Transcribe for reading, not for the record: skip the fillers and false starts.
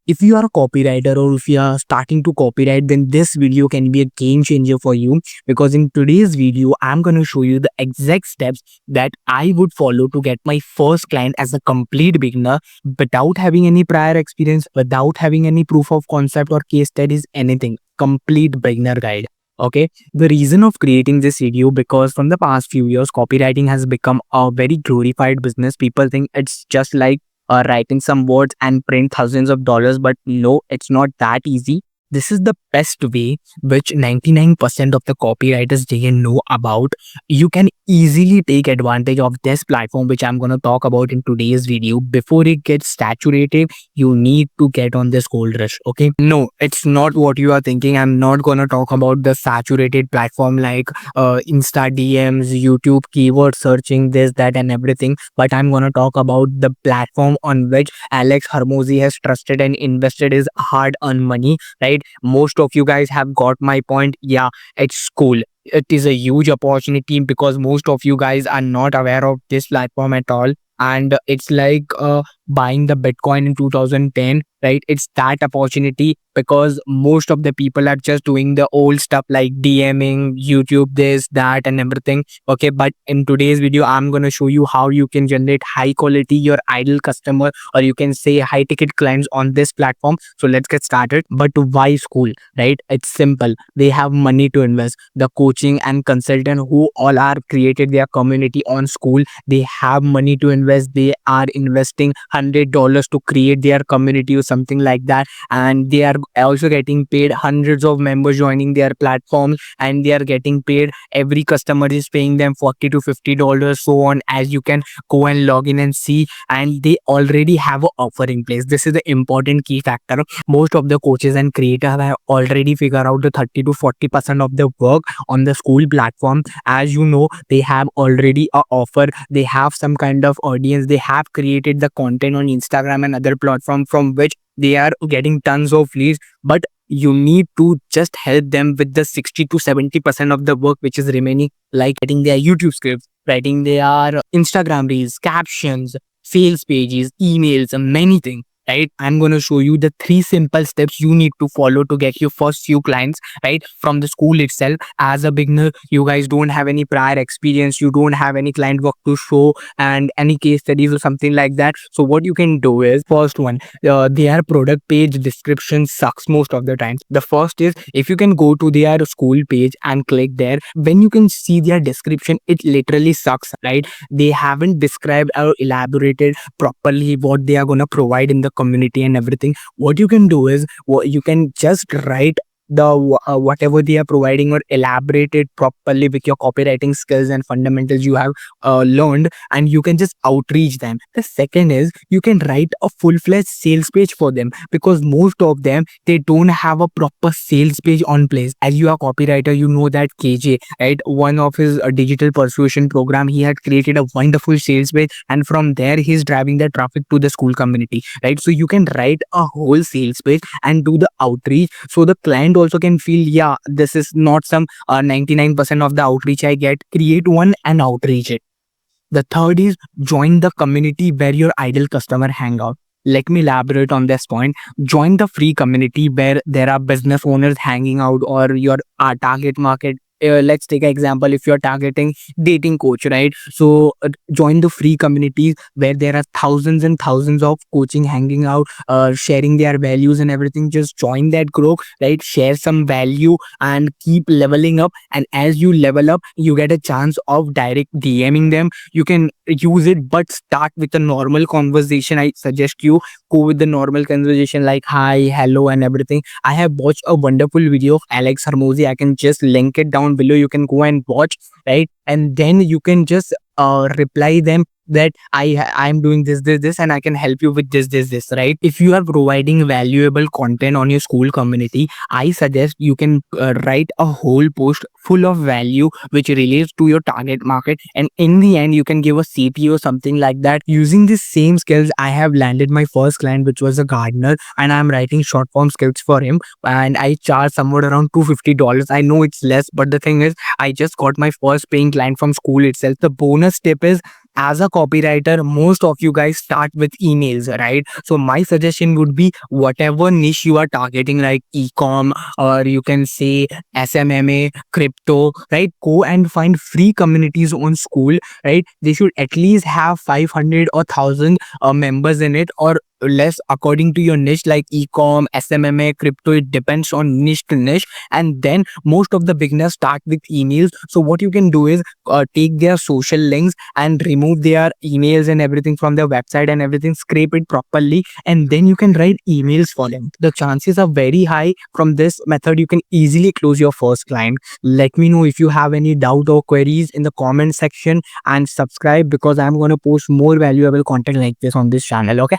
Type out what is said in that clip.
If you are a copywriter or if you are starting to copyright, then this video can be a game changer for you, because in today's video I'm going to show you the exact steps that I would follow to get my first client as a complete beginner, without having any prior experience, without having any proof of concept or case studies, anything. Complete beginner guide. Okay, the reason of creating this video, because from the past few years copywriting has become a very glorified business. People think it's just like writing some words and print thousands of dollars, but no, it's not that easy. This is the best way, which 99% of the copywriters didn't know about. You can easily take advantage of this platform, which I'm going to talk about in today's video. Before it gets saturated, you need to get on this gold rush. Okay, no, it's not what you are thinking. I'm not going to talk about the saturated platform like Insta DMs, YouTube keyword searching, this, that, and everything. But I'm going to talk about the platform on which Alex Hormozi has trusted and invested his hard-earned money, right? Most of you guys have got my point. Yeah, it's cool. It is a huge opportunity because most of you guys are not aware of this platform at all. And it's like buying the Bitcoin in 2010, right? It's that opportunity, because most of the people are just doing the old stuff like DMing, YouTube, this, that, and everything. Okay, but in today's video, I'm going to show you how you can generate high quality, your ideal customer, or you can say high ticket clients on this platform. So let's get started. But why school, right? It's simple. They have money to invest. The coaching and consultant who all are created their community on school, they have money to invest. They are investing $100 to create their community or something like that, and they are also getting paid. Hundreds of members joining their platform, and they are getting paid. Every customer is paying them $40 to $50, so on, as you can go and log in and see. And they already have an offer in place. This is the important key factor. Most of the coaches and creators have already figured out the 30 to 40% of the work on the school platform. As you know, they have already a offer. They have some kind of audience. They have created the content on Instagram and other platforms from which they are getting tons of leads. But you need to just help them with the 60 to 70% of the work which is remaining, like writing their YouTube scripts, writing their Instagram reels, captions, sales pages, emails, and many things. Right, I'm going to show you the 3 simple steps you need to follow to get your first few clients, right, from the school itself. As a beginner, you guys don't have any prior experience, you don't have any client work to show and any case studies or something like that. So what you can do is, first one, their product page description sucks most of the time. The first is, if you can go to their school page and click there, when you can see their description, it literally sucks, right? They haven't described or elaborated properly what they are going to provide in the community and everything. What you can do is, you can just write the whatever they are providing, or elaborate it properly with your copywriting skills and fundamentals you have learned, and you can just outreach them. The second is, you can write a full-fledged sales page for them, because most of them, they don't have a proper sales page on place. As you are copywriter, you know that KJ, right, one of his digital persuasion program, he had created a wonderful sales page, and from there he's driving the traffic to the school community, right? So you can write a whole sales page and do the outreach, so the client also can feel, yeah, this is not some 99% of the outreach I get. Create one and outreach it. The third is, join the community where your ideal customer hang out. Let me elaborate on this point. Join the free community where there are business owners hanging out, or your target market. Let's take an example. If you're targeting dating coach, right? So join the free communities where there are thousands and thousands of coaching hanging out, sharing their values and everything. Just join that group, right? Share some value and keep leveling up. And as you level up, you get a chance of direct DMing them. You can use it, but start with a normal conversation. I suggest you go with the normal conversation like hi, hello, and everything. I have watched a wonderful video of Alex Hormozi. I can just link it down below. You can go and watch, right? And then you can just reply them that I'm doing this, and I can help you with this, right? If you are providing valuable content on your school community, I suggest you can write a whole post full of value which relates to your target market, and in the end you can give a CP or something like that. Using these same skills, I have landed my first client, which was a gardener, and I'm writing short form scripts for him, and I charge somewhere around $250. I know it's less, but the thing is, I just got my first paying client from school itself. The bonus tip is, as a copywriter, most of you guys start with emails, right? So my suggestion would be whatever niche you are targeting, like e-com, or you can say SMMA, crypto, right? Go and find free communities on School, right? They should at least have 500 or 1000 members in it, or less according to your niche, like e-com, SMMA, crypto. It depends on niche to niche. And then most of the beginners start with emails. So what you can do is take their social links and remove their emails and everything from their website and everything, scrape it properly, and then you can write emails for them. The chances are very high. From this method you can easily close your first client. Let me know if you have any doubt or queries in the comment section, and subscribe, because I'm going to post more valuable content like this on this channel. Okay.